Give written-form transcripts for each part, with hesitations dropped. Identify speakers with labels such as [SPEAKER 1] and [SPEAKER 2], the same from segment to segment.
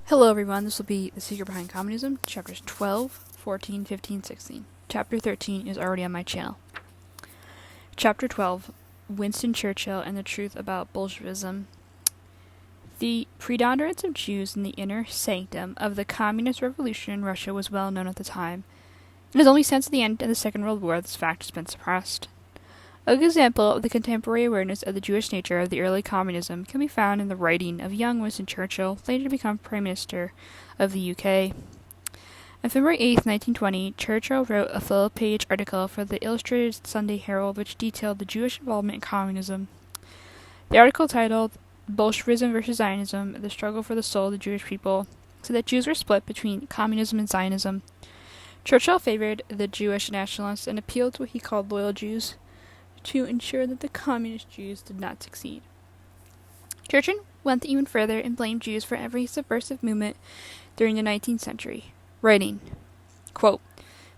[SPEAKER 1] Hello everyone, this will be The Secret Behind Communism, chapters 12, 14, 15, 16. Chapter 13 is already on my channel. Chapter 12, Winston Churchill and the Truth About Bolshevism. The predominance of Jews in the inner sanctum of the communist revolution in Russia was well known at the time. It is only since the end of the Second World War this fact has been suppressed. A good example of the contemporary awareness of the Jewish nature of the early communism can be found in the writing of young Winston Churchill, later to become Prime Minister of the UK. On February 8, 1920, Churchill wrote a full-page article for the Illustrated Sunday Herald which detailed the Jewish involvement in communism. The article, titled Bolshevism versus Zionism, the struggle for the soul of the Jewish people, said that Jews were split between communism and Zionism. Churchill favored the Jewish nationalists and appealed to what he called loyal Jews to ensure that the communist Jews did not succeed. Churchill went even further and blamed Jews for every subversive movement during the 19th century, writing, quote,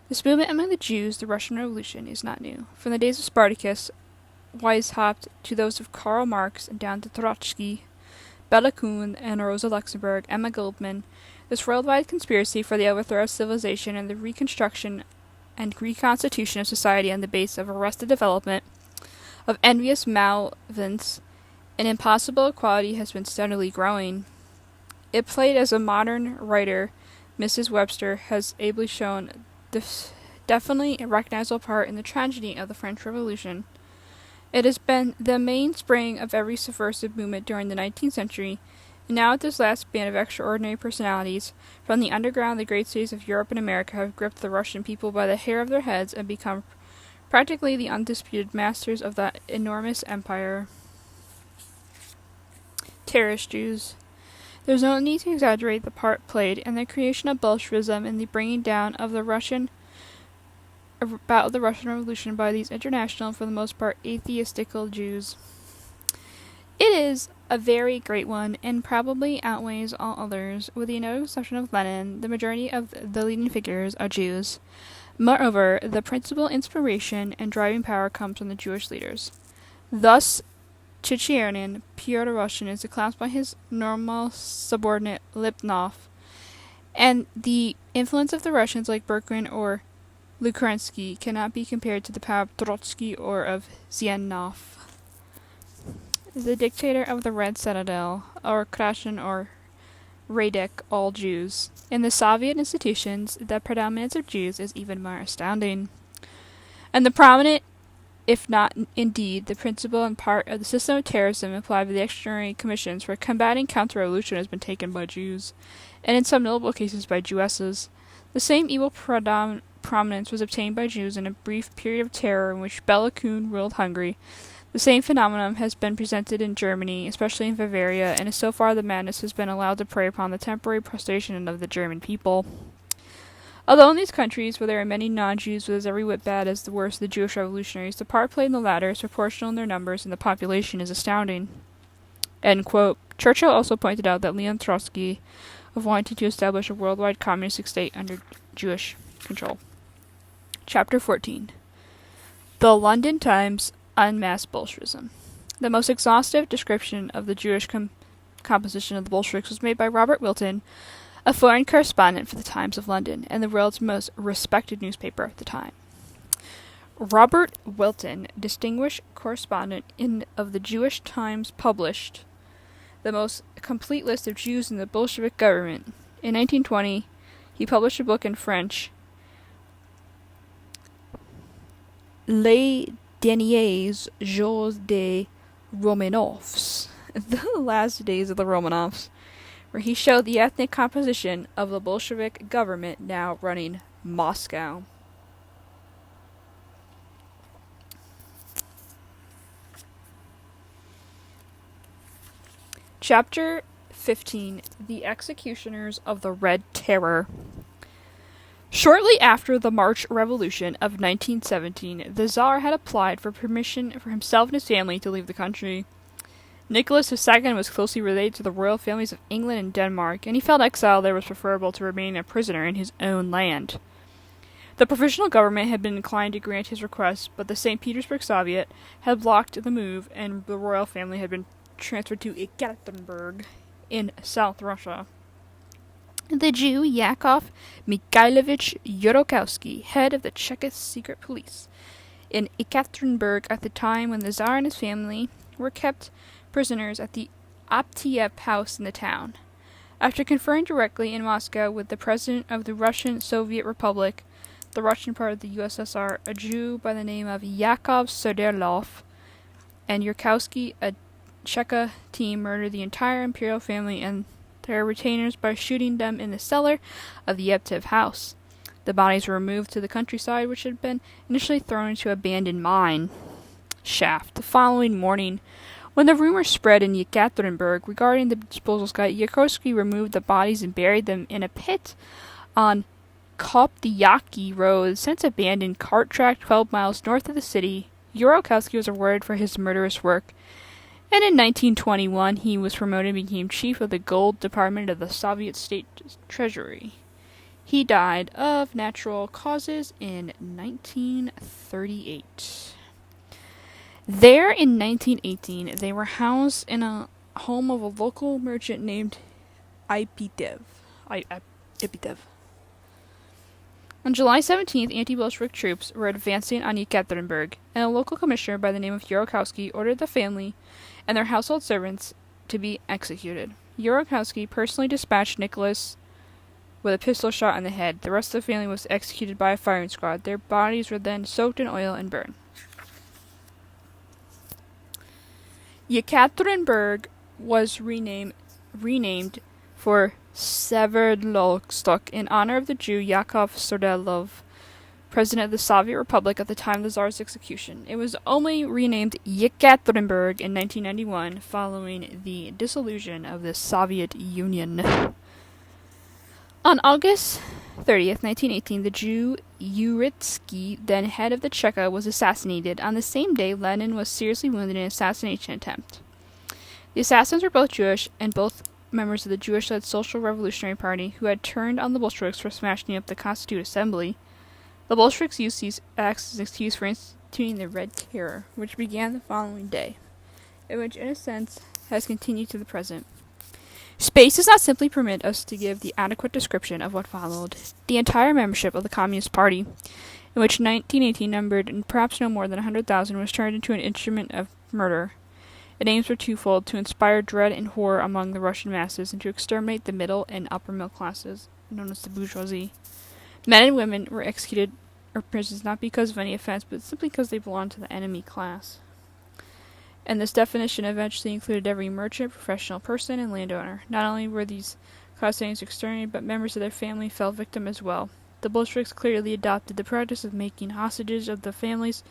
[SPEAKER 1] "This movement among the Jews, the Russian Revolution, is not new. From the days of Spartacus, Weishaupt, to those of Karl Marx, and down to Trotsky, Bela Kun, and Rosa Luxemburg, Emma Goldman, this worldwide conspiracy for the overthrow of civilization and the reconstruction and reconstitution of society on the basis of arrested development, of envious malevolence, and impossible equality has been steadily growing. It played, as a modern writer, Mrs. Webster, has ably shown, definitely a recognizable part in the tragedy of the French Revolution. It has been the mainspring of every subversive movement during the 19th century, and now at this last band of extraordinary personalities, from the underground, the great cities of Europe and America have gripped the Russian people by the hair of their heads and become practically the undisputed masters of that enormous empire. Terrorist Jews. There is no need to exaggerate the part played in the creation of Bolshevism and the bringing down of the Russian Revolution by these international, for the most part, atheistical Jews. It is a very great one, and probably outweighs all others. With the notable exception of Lenin, the majority of the leading figures are Jews. Moreover, the principal inspiration and driving power comes from the Jewish leaders. Thus, Chicherin, pure Russian, is eclipsed by his normal subordinate Lipnov, and the influence of the Russians like Berkman or Lukerensky cannot be compared to the power of Trotsky or of Zianov. The dictator of the Red Citadel, or Krashin or Radek, all Jews. In the Soviet institutions, the predominance of Jews is even more astounding. And the prominent, if not indeed the principal and part of the system of terrorism applied by the extraordinary commissions for combating counter-revolution has been taken by Jews, and in some notable cases by Jewesses. The same evil prominence was obtained by Jews in a brief period of terror in which Bela Kun ruled Hungary. The same phenomenon has been presented in Germany, especially in Bavaria, and so far the madness has been allowed to prey upon the temporary prostration of the German people. Although in these countries, where there are many non-Jews with as every whit bad as the worst of the Jewish revolutionaries, the part played in the latter is proportional in their numbers and the population is astounding." End quote. Churchill also pointed out that Leon Trotsky wanted to establish a worldwide communistic state under Jewish control. Chapter 14. The London Times Unmasked Bolshevism. The most exhaustive description of the Jewish composition of the Bolsheviks was made by Robert Wilton, a foreign correspondent for the Times of London, and the world's most respected newspaper at the time. Robert Wilton, distinguished correspondent of the Jewish Times, published the most complete list of Jews in the Bolshevik government. In 1920, he published a book in French, Les Derniers Jours des Romanovs, the last days of the Romanovs, where he showed the ethnic composition of the Bolshevik government now running Moscow. Chapter 15. The Executioners of the Red Terror. Shortly after the March Revolution of 1917, the Tsar had applied for permission for himself and his family to leave the country. Nicholas II was closely related to the royal families of England and Denmark, and he felt exile there was preferable to remaining a prisoner in his own land. The provisional government had been inclined to grant his request, but the St. Petersburg Soviet had blocked the move, and the royal family had been transferred to Ekaterinburg in South Russia. The Jew Yakov Mikhailovich Yurokowski, head of the Czech secret police in Ekaterinburg at the time when the Tsar and his family were kept prisoners at the Aptiev house in the town. After conferring directly in Moscow with the president of the Russian Soviet Republic, the Russian part of the USSR, a Jew by the name of Yakov Soderlov, and Yurkowski, a Cheka team, murdered the entire imperial family and their retainers by shooting them in the cellar of the Aptiev house. The bodies were removed to the countryside, which had been initially thrown into an abandoned mine shaft. The following morning, when the rumor spread in Yekaterinburg regarding the disposal site, Yurkowski removed the bodies and buried them in a pit on Koptyaki Road, since abandoned cart track 12 miles north of the city. Yurkowski was rewarded for his murderous work, and in 1921 he was promoted and became chief of the gold department of the Soviet State Treasury. He died of natural causes in 1938. There, in 1918, they were housed in a home of a local merchant named Ipitev. On July 17th, anti-Bolshevik troops were advancing on Yekaterinburg, and a local commissioner by the name of Yurokowski ordered the family and their household servants to be executed. Yurokowski personally dispatched Nicholas with a pistol shot in the head. The rest of the family was executed by a firing squad. Their bodies were then soaked in oil and burned. Yekaterinburg was renamed for Sverdlovsk in honor of the Jew Yakov Sverdlov, president of the Soviet Republic at the time of the Tsar's execution. It was only renamed Yekaterinburg in 1991 following the dissolution of the Soviet Union. On August 30th, 1918, the Jew Uritsky, then head of the Cheka, was assassinated. On the same day, Lenin was seriously wounded in an assassination attempt. The assassins were both Jewish and both members of the Jewish-led Social Revolutionary Party, who had turned on the Bolsheviks for smashing up the Constituent Assembly. The Bolsheviks used these acts as an excuse for instituting the Red Terror, which began the following day, and which, in a sense, has continued to the present. Space does not simply permit us to give the adequate description of what followed. The entire membership of the Communist Party, in which 1918 numbered perhaps no more than 100,000, was turned into an instrument of murder. Its aims were twofold: to inspire dread and horror among the Russian masses, and to exterminate the middle and upper middle classes, known as the bourgeoisie. Men and women were executed or imprisoned not because of any offense, but simply because they belonged to the enemy class. And this definition eventually included every merchant, professional person, and landowner. Not only were these class names exterminated, but members of their family fell victim as well. The Bolsheviks clearly adopted the practice of making hostages of the families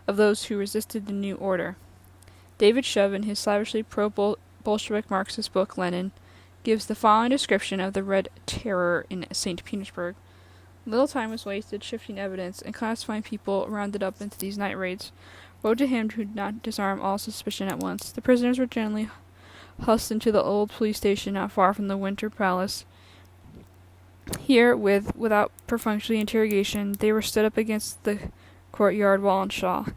[SPEAKER 1] of those who resisted the new order. David Shove, in his slavishly pro-Bolshevik Marxist book Lenin, gives the following description of the Red Terror in St. Petersburg. Little time was wasted shifting evidence and classifying people rounded up into these night raids. Woe to him who did not disarm all suspicion at once. The prisoners were generally hustled into the old police station not far from the Winter Palace. Here, without perfunctory interrogation, they were stood up against the courtyard wall and shot.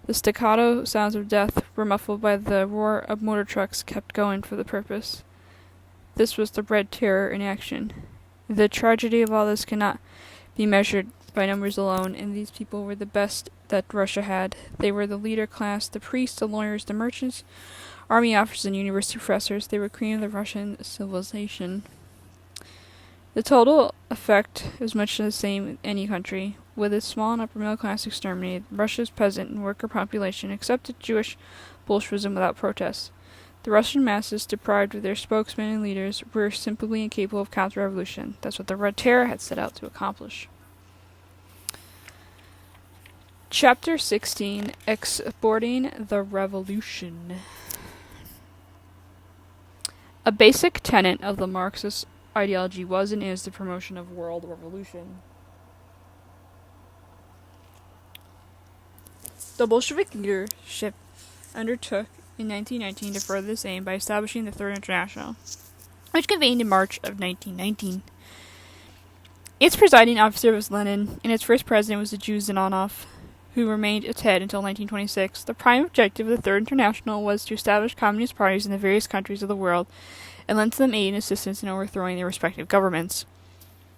[SPEAKER 1] The staccato sounds of death were muffled by the roar of motor trucks kept going for the purpose. This was the Red Terror in action. The tragedy of all this cannot be measured by numbers alone, and these people were the best that Russia had. They were the leader class, the priests, the lawyers, the merchants, army officers, and university professors. They were cream of the Russian civilization. The total effect is much the same in any country. With its small and upper middle class exterminated, Russia's peasant and worker population accepted Jewish Bolshevism without protest. The Russian masses, deprived of their spokesmen and leaders, were simply incapable of counter-revolution. That's what the Red Terror had set out to accomplish. Chapter 16, Exporting the Revolution. A basic tenet of the Marxist ideology was and is the promotion of world revolution. The Bolshevik leadership undertook in 1919 to further this aim by establishing the Third International, which convened in March of 1919. Its presiding officer was Lenin, and its first president was the Jew Zinoviev, who remained its head until 1926. The prime objective of the Third International was to establish communist parties in the various countries of the world and lent them aid and assistance in overthrowing their respective governments.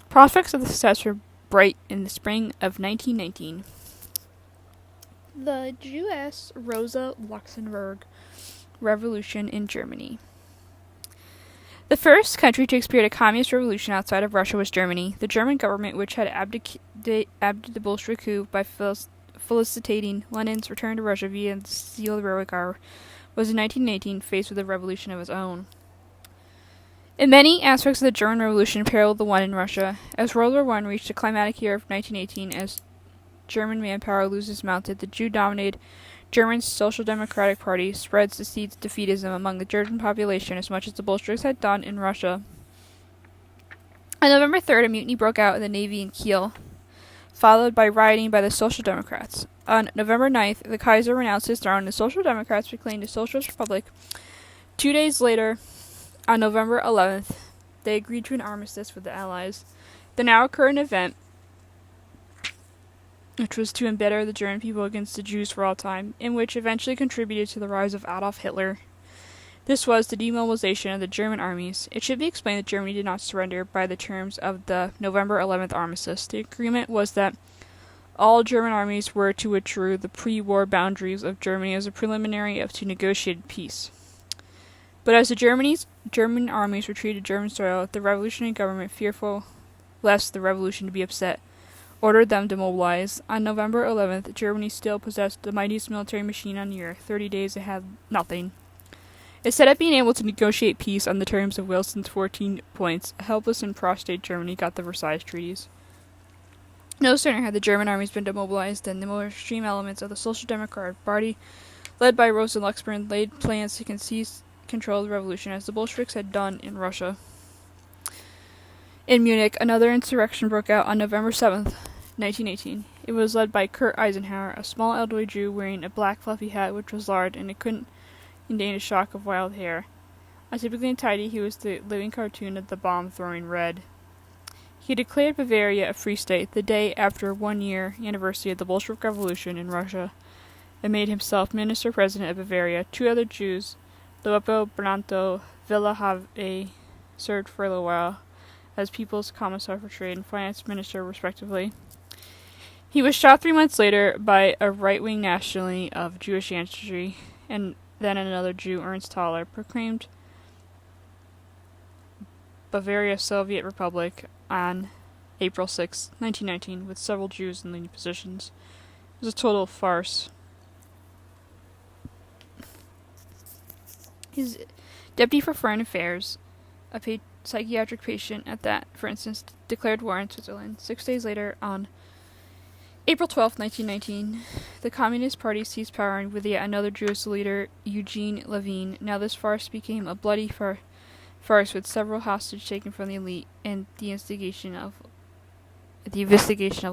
[SPEAKER 1] Prospects of the success were bright in the spring of 1919. The Jewess Rosa Luxemburg Revolution in Germany. The first country to experience a communist revolution outside of Russia was Germany. The German government, which had abdicated the Bolshevik coup by felicitating Lenin's return to Russia via the Seal Railway Car, was in 1918 faced with a revolution of its own. In many aspects of the German Revolution paralleled the one in Russia. As World War I reached the climatic year of 1918, as German manpower losses mounted, the Jew-dominated German Social Democratic Party spreads the seeds of defeatism among the German population as much as the Bolsheviks had done in Russia. On November 3rd, a mutiny broke out in the Navy in Kiel, followed by rioting by the Social Democrats. On November 9th, the Kaiser renounced his throne and the Social Democrats proclaimed a socialist republic. 2 days later, on November 11th, they agreed to an armistice with the Allies. The now occurring event, which was to embitter the German people against the Jews for all time, and which eventually contributed to the rise of Adolf Hitler. This was the demobilization of the German armies. It should be explained that Germany did not surrender by the terms of the November 11th armistice. The agreement was that all German armies were to withdraw the pre-war boundaries of Germany as a preliminary to negotiated peace. But as the German armies retreated to German soil, the revolutionary government, fearful lest the revolution be upset, ordered them to mobilize. On November 11th, Germany still possessed the mightiest military machine on the earth. 30 days it had nothing. Instead of being able to negotiate peace on the terms of Wilson's 14 points, helpless and prostrate Germany got the Versailles treaties. No sooner had the German armies been demobilized than the more extreme elements of the Social Democratic Party, led by Rosa Luxemburg, laid plans to seize control of the revolution, as the Bolsheviks had done in Russia. In Munich, another insurrection broke out on November 7th, 1918. It was led by Kurt Eisenhower, a small elderly Jew wearing a black fluffy hat which was large and it couldn't contain a shock of wild hair. Atypically untidy, he was the living cartoon of the bomb-throwing Red. He declared Bavaria a free state the day after 1-year anniversary of the Bolshevik Revolution in Russia, and made himself minister-president of Bavaria. 2 other Jews, Leopold Branto Villahave, served for a little while as People's Commissar for Trade and Finance Minister, respectively. He was shot 3 months later by a right-wing nationally of Jewish ancestry, and then another Jew, Ernst Haller, proclaimed Bavaria Soviet Republic on April 6, 1919, with several Jews in leading positions. It was a total farce. His deputy for foreign affairs, a psychiatric patient at that, for instance, declared war on Switzerland. 6 days later, on April 12, 1919, the Communist Party seized power with yet another Jewish leader, Eugene Levine. Now this farce became a bloody farce with several hostages taken from the elite and the investigation of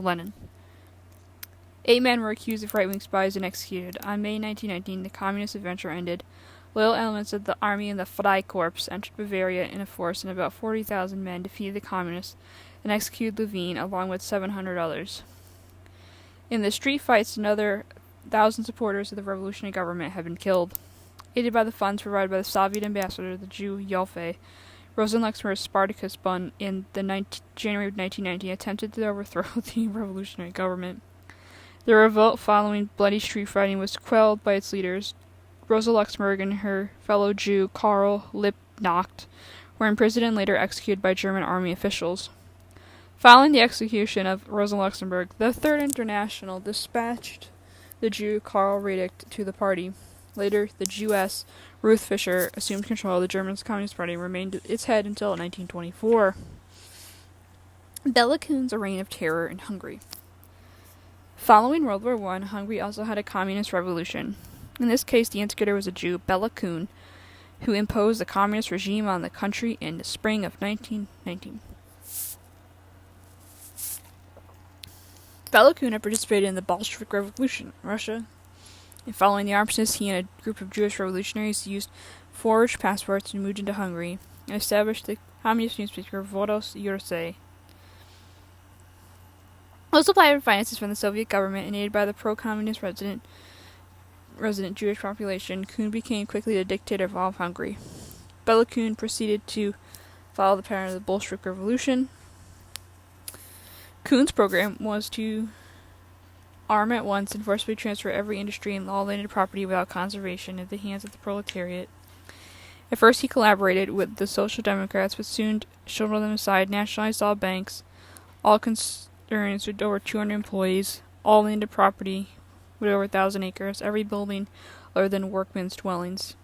[SPEAKER 1] Lenin. 8 men were accused of right-wing spies and executed. On May 1919, the communist adventure ended. Loyal elements of the army and the Freikorps entered Bavaria in a force, and about 40,000 men defeated the communists and executed Levine along with 700 others. In the street fights, another 1,000 supporters of the revolutionary government had been killed. Aided by the funds provided by the Soviet ambassador, the Jew Yoffe, Rosa Luxemburg's Spartacus Bund in January of 1919 attempted to overthrow the revolutionary government. The revolt following bloody street fighting was quelled by its leaders. Rosa Luxemburg and her fellow Jew, Karl Liebknecht, were imprisoned and later executed by German army officials. Following the execution of Rosa Luxemburg, the Third International dispatched the Jew Karl Radek to the party. Later, the Jewess Ruth Fischer assumed control of the German Communist Party and remained its head until 1924. Bela Kun's reign of terror in Hungary. Following World War I, Hungary also had a communist revolution. In this case, the instigator was a Jew, Bela Kun, who imposed the communist regime on the country in the spring of 1919. Bela Kun had participated in the Bolshevik Revolution in Russia, and following the armistice, he and a group of Jewish revolutionaries used forged passports and moved into Hungary and established the communist newspaper Vodos Ursay. Also supplied finances from the Soviet government and aided by the pro-communist resident Jewish population, Kun became quickly the dictator of all of Hungary. Bela Kun proceeded to follow the pattern of the Bolshevik Revolution. Kun's program was to arm at once and forcibly transfer every industry and all landed property without conservation into the hands of the proletariat. At first he collaborated with the Social Democrats, but soon shouldered them aside, nationalized all banks, all concerns with over 200 employees, all landed property with over 1,000 acres, every building other than workmen's dwellings.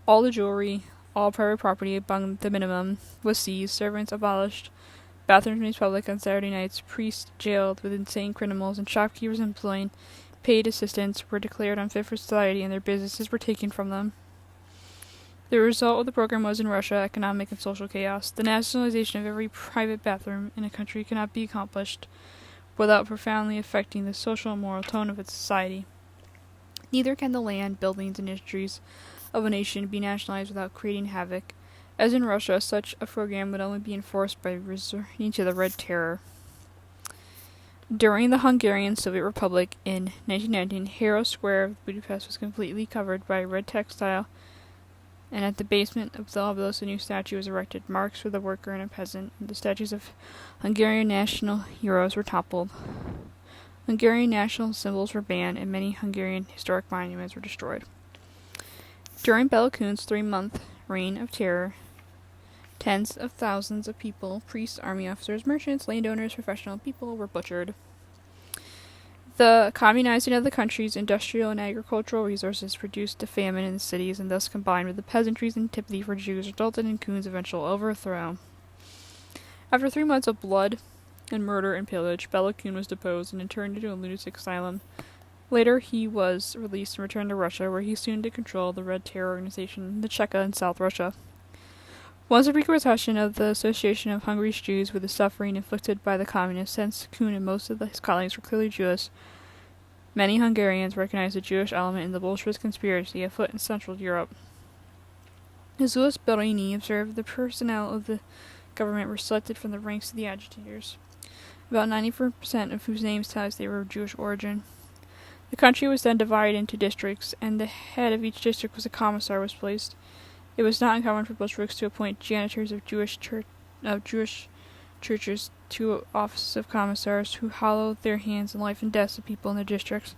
[SPEAKER 1] All the jewelry, all private property above the minimum was seized, servants abolished, bathrooms made public on Saturday nights, priests jailed with insane criminals, and shopkeepers employing paid assistants were declared unfit for society and their businesses were taken from them. The result of the program was in Russia economic and social chaos. The nationalization of every private bathroom in a country cannot be accomplished without profoundly affecting the social and moral tone of its society. Neither can the land, buildings, and industries of a nation be nationalized without creating havoc. As in Russia, such a program would only be enforced by resorting to the Red Terror. During the Hungarian Soviet Republic in 1919, Hero Square of Budapest was completely covered by red textile, and at the basement of the obelisk a new statue was erected. Marks with a worker and a peasant, and the statues of Hungarian national heroes were toppled. Hungarian national symbols were banned, and many Hungarian historic monuments were destroyed. During Bela Kun's 3-month reign of terror, tens of thousands of people, priests, army officers, merchants, landowners, professional people, were butchered. The communizing of the country's industrial and agricultural resources produced a famine in the cities, and thus combined with the peasantry's antipathy for Jews resulted in Kun's eventual overthrow. After 3 months of blood and murder and pillage, Bela Kun was deposed and interned into a lunatic asylum. Later he was released and returned to Russia, where he soon did control the Red Terror organization, the Cheka in South Russia. Once a repercussion of the association of Hungary's Jews with the suffering inflicted by the communists, since Kun and most of his colleagues were clearly Jewish, many Hungarians recognized the Jewish element in the Bolshevik conspiracy afoot in Central Europe. As Louis Berini observed, the personnel of the government were selected from the ranks of the agitators, about 94% of whose names tell us they were of Jewish origin. The country was then divided into districts, and the head of each district was a commissar was placed. It was not uncommon for Bolsheviks to appoint janitors of Jewish churches to offices of commissars who hollowed their hands in life and death of people in their districts.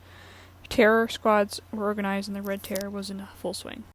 [SPEAKER 1] Terror squads were organized, and the Red Terror was in full swing.